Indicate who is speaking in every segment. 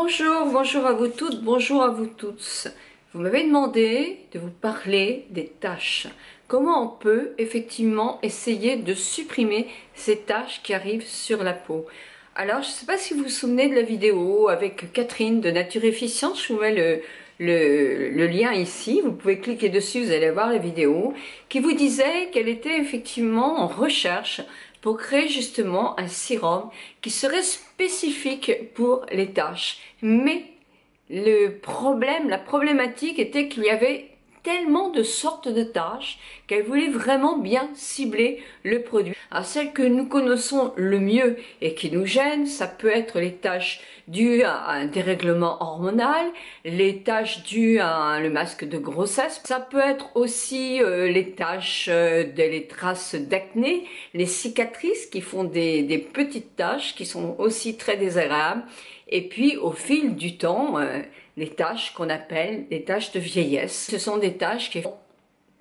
Speaker 1: Bonjour, bonjour à vous toutes, bonjour à vous tous. Vous m'avez demandé de vous parler des taches. Comment on peut effectivement essayer de supprimer ces taches qui arrivent sur la peau. Alors, je ne sais pas si vous vous souvenez de la vidéo avec Catherine de Nature Efficience. Je vous mets le lien ici. Vous pouvez cliquer dessus, vous allez voir la vidéo, qui vous disait qu'elle était effectivement en recherche pour créer justement un sérum qui serait spécifique pour les taches. Mais la problématique était qu'il y avait tellement de sortes de taches qu'elle voulait vraiment bien cibler le produit. Alors celles que nous connaissons le mieux et qui nous gênent, ça peut être les taches dues à un dérèglement hormonal, les taches dues à le masque de grossesse, ça peut être aussi les taches, les traces d'acné, les cicatrices qui font des petites taches qui sont aussi très désagréables. Et puis au fil du temps, les taches qu'on appelle les taches de vieillesse. Ce sont des taches qui vont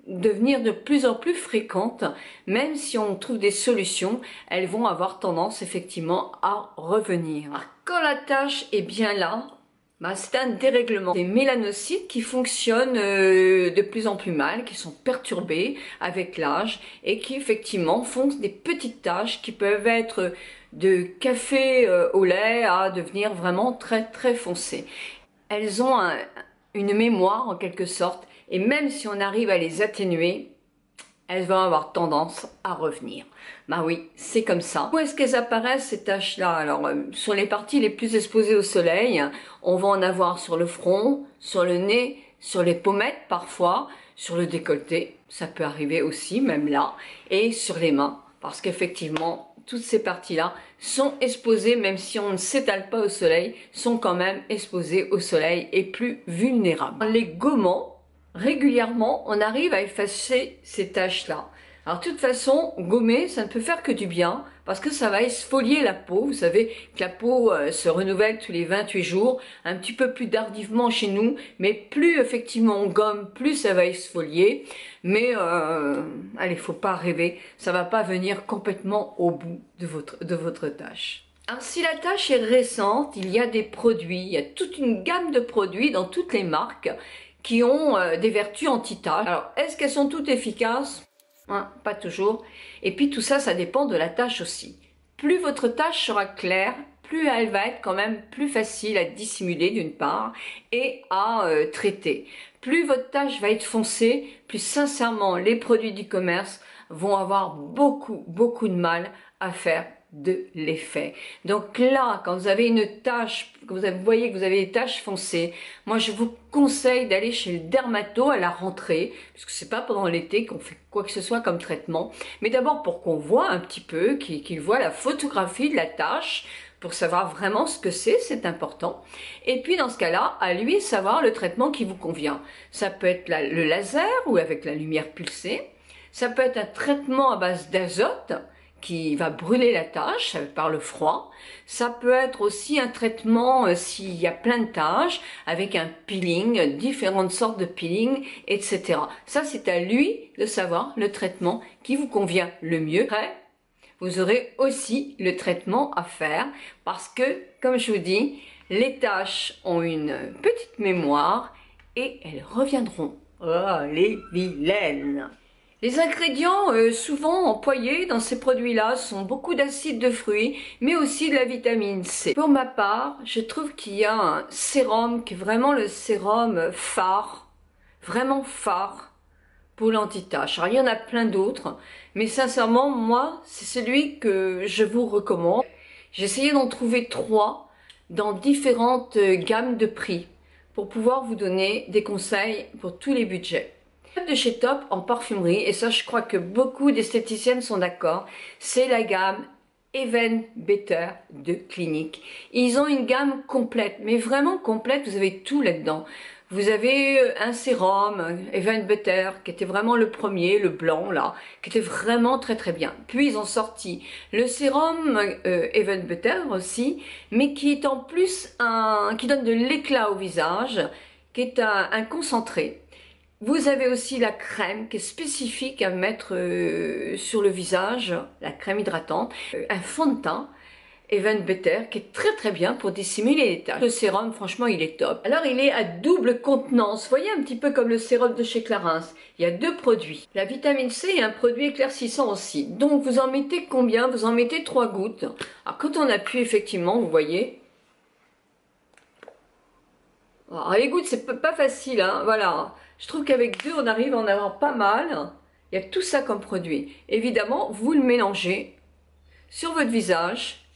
Speaker 1: devenir de plus en plus fréquentes, même si on trouve des solutions, elles vont avoir tendance effectivement à revenir. Alors, quand la tache est bien là, c'est un dérèglement des mélanocytes qui fonctionnent de plus en plus mal, qui sont perturbés avec l'âge et qui effectivement font des petites taches qui peuvent être de café au lait à devenir vraiment très très foncées. Elles ont une mémoire en quelque sorte et même si on arrive à les atténuer, elles vont avoir tendance à revenir. Bah oui, c'est comme ça. Où est-ce qu'elles apparaissent ces taches-là? Alors, sur les parties les plus exposées au soleil, on va en avoir sur le front, sur le nez, sur les pommettes parfois, sur le décolleté, ça peut arriver aussi, même là, et sur les mains, parce qu'effectivement, toutes ces parties-là sont exposées, même si on ne s'étale pas au soleil, sont quand même exposées au soleil et plus vulnérables. Les gommants, régulièrement, on arrive à effacer ces taches-là. Alors, de toute façon, gommer, ça ne peut faire que du bien, parce que ça va exfolier la peau. Vous savez que la peau se renouvelle tous les 28 jours, un petit peu plus tardivement chez nous, mais plus effectivement on gomme, plus ça va exfolier. Mais, allez, faut pas rêver, ça va pas venir complètement au bout de votre tache. Alors, si la tache est récente, il y a des produits, il y a toute une gamme de produits dans toutes les marques qui ont des vertus anti-taches. Alors, est-ce qu'elles sont toutes efficaces? Pas toujours. Et puis tout ça, ça dépend de la tache aussi. Plus votre tache sera claire, plus elle va être quand même plus facile à dissimuler d'une part et à traiter. Plus votre tache va être foncée, plus sincèrement les produits du commerce vont avoir beaucoup de mal à faire de l'effet. Donc là, quand vous avez une tache, vous voyez que vous avez des taches foncées, moi je vous conseille d'aller chez le dermato à la rentrée, puisque c'est pas pendant l'été qu'on fait quoi que ce soit comme traitement, mais d'abord pour qu'on voit un petit peu, qu'il voit la photographie de la tache, pour savoir vraiment ce que c'est important. Et puis dans ce cas-là, à lui savoir le traitement qui vous convient. Ça peut être le laser ou avec la lumière pulsée, ça peut être un traitement à base d'azote, qui va brûler la tache par le froid. Ça peut être aussi un traitement s'il y a plein de taches, avec un peeling, différentes sortes de peeling, etc. Ça, c'est à lui de savoir le traitement qui vous convient le mieux. Après, vous aurez aussi le traitement à faire parce que, comme je vous dis, les taches ont une petite mémoire et elles reviendront. Oh, les vilaines! Les ingrédients souvent employés dans ces produits-là sont beaucoup d'acides de fruits, mais aussi de la vitamine C. Pour ma part, je trouve qu'il y a un sérum qui est vraiment le sérum phare, vraiment phare pour l'anti-tache. Alors il y en a plein d'autres, mais sincèrement, moi, c'est celui que je vous recommande. J'ai essayé d'en trouver 3 dans différentes gammes de prix pour pouvoir vous donner des conseils pour tous les budgets. De chez Top en parfumerie, et ça je crois que beaucoup d'esthéticiennes sont d'accord, c'est la gamme Even Better de Clinique. Ils ont une gamme complète, mais vraiment complète, vous avez tout là-dedans. Vous avez un sérum Even Better qui était vraiment le premier, le blanc là, qui était vraiment très très bien. Puis ils ont sorti le sérum Even Better aussi, mais qui est en plus qui donne de l'éclat au visage, qui est un concentré. Vous avez aussi la crème qui est spécifique à mettre sur le visage, la crème hydratante, un fond de teint. Even Better qui est très très bien pour dissimuler les taches. Le sérum, franchement, il est top. Alors, il est à double contenance. Vous voyez, un petit peu comme le sérum de chez Clarins. Il y a deux produits. La vitamine C est un produit éclaircissant aussi. Donc, vous en mettez combien? Vous en mettez 3 gouttes. Alors, quand on appuie, effectivement, vous voyez. Alors, les gouttes, c'est pas facile, hein. Voilà. Je trouve qu'avec 2, on arrive à en avoir pas mal. Il y a tout ça comme produit. Évidemment, vous le mélangez sur votre visage,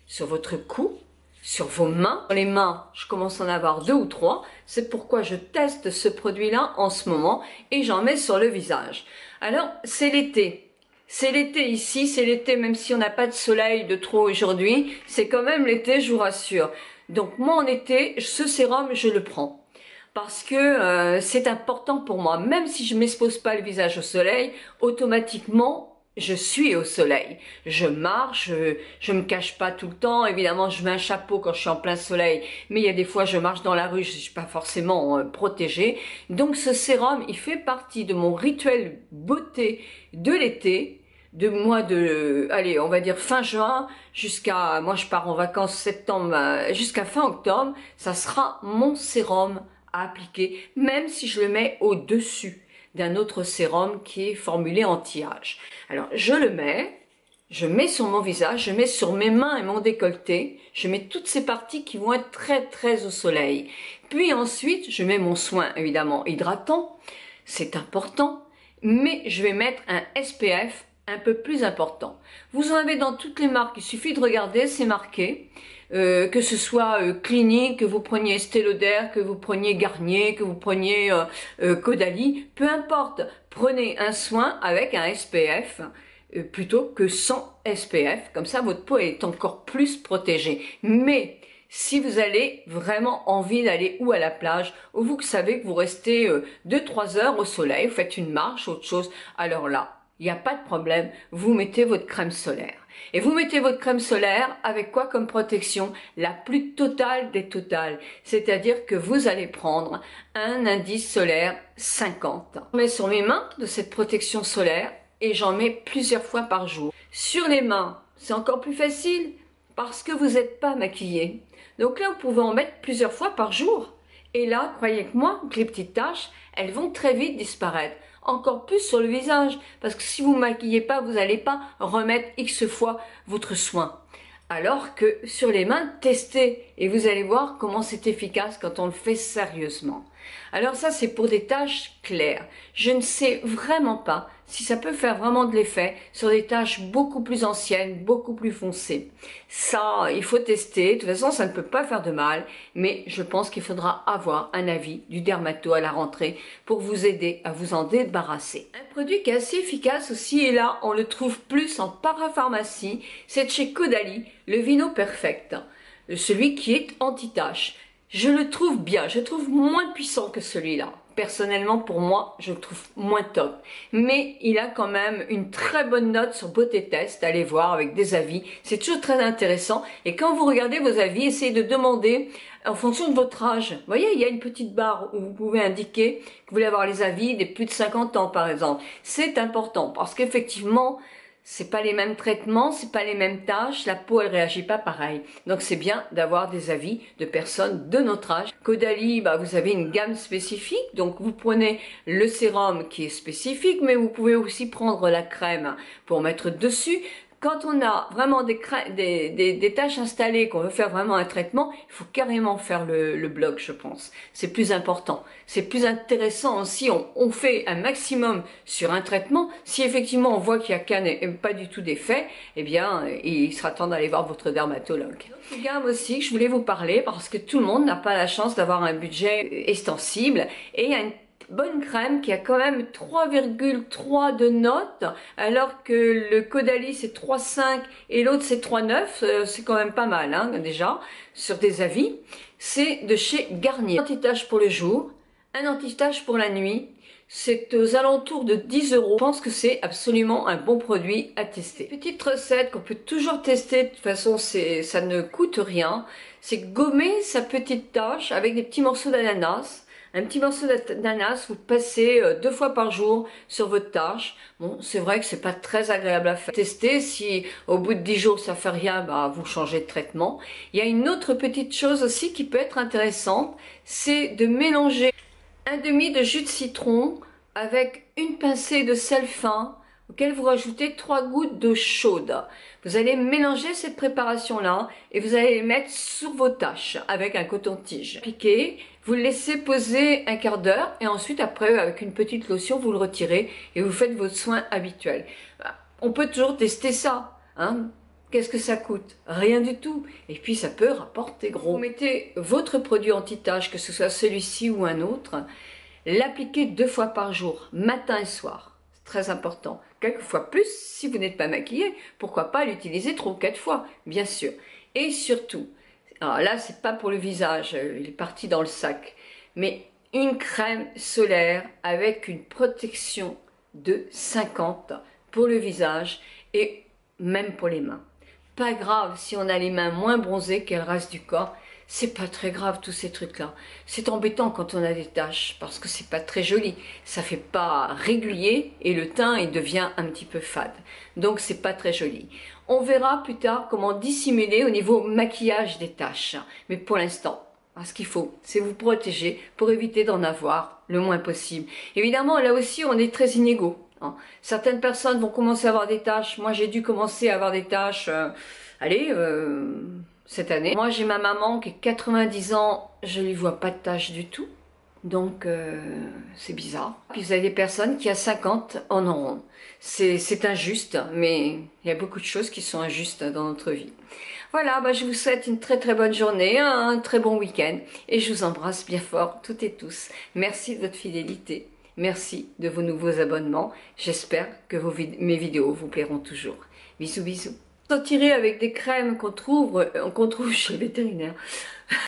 Speaker 1: sur votre cou, sur vos mains. Dans les mains, je commence à en avoir 2 ou 3. C'est pourquoi je teste ce produit-là en ce moment et j'en mets sur le visage. Alors, c'est l'été. C'est l'été ici, c'est l'été même si on n'a pas de soleil de trop aujourd'hui. C'est quand même l'été, je vous rassure. Donc moi en été, ce sérum, je le prends. Parce que c'est important pour moi. Même si je ne m'expose pas le visage au soleil, automatiquement, je suis au soleil. Je marche, je me cache pas tout le temps. Évidemment, je mets un chapeau quand je suis en plein soleil. Mais il y a des fois, je marche dans la rue, je ne suis pas forcément protégée. Donc ce sérum, il fait partie de mon rituel beauté de l'été. De mois de, allez, on va dire fin juin jusqu'à, moi je pars en vacances septembre, jusqu'à fin octobre, ça sera mon sérum à appliquer, même si je le mets au-dessus d'un autre sérum qui est formulé anti-âge. Alors je le mets, je mets sur mon visage, je mets sur mes mains et mon décolleté, je mets toutes ces parties qui vont être très très au soleil. Puis ensuite, je mets mon soin évidemment hydratant, c'est important, mais je vais mettre un SPF un peu plus important. Vous en avez dans toutes les marques, il suffit de regarder, c'est marqué. Que ce soit Clinique, que vous preniez Estée Lauder, que vous preniez Garnier, que vous preniez Caudalie, peu importe, prenez un soin avec un SPF plutôt que sans SPF, comme ça votre peau est encore plus protégée. Mais si vous avez vraiment envie d'aller ou à la plage, ou vous savez que vous restez 2-3 heures au soleil, vous faites une marche, autre chose, alors là, il n'y a pas de problème, vous mettez votre crème solaire. Et vous mettez votre crème solaire avec quoi comme protection? La plus totale des totales. C'est-à-dire que vous allez prendre un indice solaire 50. Je mets sur mes mains de cette protection solaire et j'en mets plusieurs fois par jour. Sur les mains, c'est encore plus facile parce que vous n'êtes pas maquillé. Donc là, vous pouvez en mettre plusieurs fois par jour. Et là, croyez que moi, que les petites taches, elles vont très vite disparaître. Encore plus sur le visage, parce que si vous ne maquillez pas, vous n'allez pas remettre X fois votre soin. Alors que sur les mains, testez et vous allez voir comment c'est efficace quand on le fait sérieusement. Alors ça, c'est pour des taches claires. Je ne sais vraiment pas si ça peut faire vraiment de l'effet sur des taches beaucoup plus anciennes, beaucoup plus foncées. Ça, il faut tester. De toute façon, ça ne peut pas faire de mal, mais je pense qu'il faudra avoir un avis du dermato à la rentrée pour vous aider à vous en débarrasser. Un produit qui est assez efficace aussi, et là, on le trouve plus en parapharmacie, c'est de chez Caudalie, le Vino Perfect, celui qui est anti-tache. Je le trouve bien, je le trouve moins puissant que celui-là. Personnellement, pour moi, je le trouve moins top. Mais il a quand même une très bonne note sur Beauté Test. Allez voir avec des avis. C'est toujours très intéressant. Et quand vous regardez vos avis, essayez de demander en fonction de votre âge. Vous voyez, il y a une petite barre où vous pouvez indiquer que vous voulez avoir les avis des plus de 50 ans, par exemple. C'est important parce qu'effectivement, c'est pas les mêmes traitements, c'est pas les mêmes tâches, la peau elle réagit pas pareil. Donc c'est bien d'avoir des avis de personnes de notre âge. Caudalie, vous avez une gamme spécifique, donc vous prenez le sérum qui est spécifique, mais vous pouvez aussi prendre la crème pour mettre dessus. Quand on a vraiment des tâches installées, qu'on veut faire vraiment un traitement, il faut carrément faire le bloc, je pense. C'est plus important. C'est plus intéressant aussi. On fait un maximum sur un traitement. Si effectivement on voit qu'il n'y a pas du tout d'effet, eh bien, il sera temps d'aller voir votre dermatologue. Une gamme aussi que je voulais vous parler parce que tout le monde n'a pas la chance d'avoir un budget extensible et il y a une bonne crème qui a quand même 3,3 de notes alors que le Caudalie c'est 3,5 et l'autre c'est 3,9, c'est quand même pas mal hein, déjà sur des avis. C'est de chez Garnier. Un anti-tache pour le jour, un anti-tache pour la nuit. C'est aux alentours de 10 €. Je pense que c'est absolument un bon produit à tester. Petite recette qu'on peut toujours tester, de toute façon ça ne coûte rien. C'est gommer sa petite tache avec des petits morceaux d'ananas. Un petit morceau d'ananas, vous passez 2 fois par jour sur votre tache. Bon, c'est vrai que c'est pas très agréable à faire. Testez, si au bout de 10 jours ça fait rien, bah, vous changez de traitement. Il y a une autre petite chose aussi qui peut être intéressante, c'est de mélanger un demi de jus de citron avec une pincée de sel fin auquel vous rajoutez 3 gouttes d'eau chaude. Vous allez mélanger cette préparation-là et vous allez les mettre sur vos taches avec un coton-tige. Piquez, vous le laissez poser un quart d'heure et ensuite après avec une petite lotion vous le retirez et vous faites votre soin habituel. On peut toujours tester ça, hein. Qu'est-ce que ça coûte? Rien du tout. Et puis ça peut rapporter gros. Vous mettez votre produit anti-tache, que ce soit celui-ci ou un autre, l'appliquez 2 fois par jour, matin et soir. C'est très important. Quelquefois plus si vous n'êtes pas maquillé. Pourquoi pas l'utiliser 3 ou 4 fois, bien sûr. Et surtout, alors là c'est pas pour le visage, il est parti dans le sac, mais une crème solaire avec une protection de 50 pour le visage et même pour les mains. Pas grave si on a les mains moins bronzées que le reste du corps, c'est pas très grave tous ces trucs-là. C'est embêtant quand on a des taches parce que c'est pas très joli, ça fait pas régulier et le teint il devient un petit peu fade. Donc c'est pas très joli. On verra plus tard comment dissimuler au niveau maquillage des taches. Mais pour l'instant, ce qu'il faut, c'est vous protéger pour éviter d'en avoir le moins possible. Évidemment, là aussi, on est très inégaux. Certaines personnes vont commencer à avoir des taches. Moi, j'ai dû commencer à avoir des taches, cette année. Moi, j'ai ma maman qui a 90 ans, je ne lui vois pas de taches du tout. Donc, c'est bizarre. Puis vous avez des personnes qui à 50 en auront. C'est injuste, mais il y a beaucoup de choses qui sont injustes dans notre vie. Voilà, je vous souhaite une très très bonne journée, un très bon week-end. Et je vous embrasse bien fort, toutes et tous. Merci de votre fidélité. Merci de vos nouveaux abonnements. J'espère que mes vidéos vous plairont toujours. Bisous, bisous. S'en tirer avec des crèmes qu'on trouve chez le vétérinaire.